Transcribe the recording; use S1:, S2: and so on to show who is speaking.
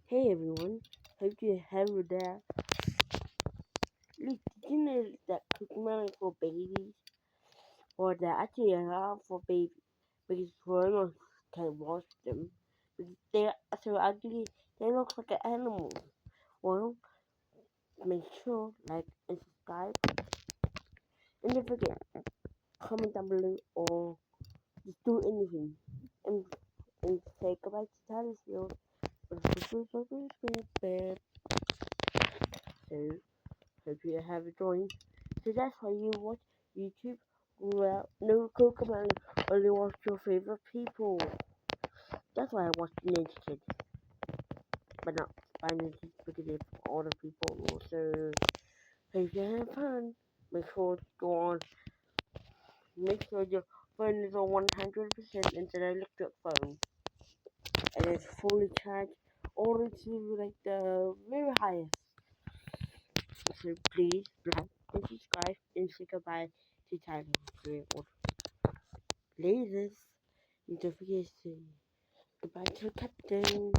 S1: Hey everyone, hope you have that. Look, did you know that Pokemon are for babies? Or they actually are for babies because grown can watch them. Because they're so ugly, they look like an animal. Well, make sure, like, and subscribe. And don't forget, comment down below or just do anything. And, and say goodbye to Taylorfield. So, hope you have enjoyed. So that's why you watch YouTube. Well, no Pokemon, only watch your favorite people. That's why I watch Ninja Kid, but not by Ninja Kid because it's for other people. Also, if you have fun, make sure to go on. Make sure your phone is on 100% instead of electric phone, and it's fully charged, or into like the very highest. So please like and subscribe and say goodbye to Tyler or Lasers. And don't forget to say goodbye to Captain.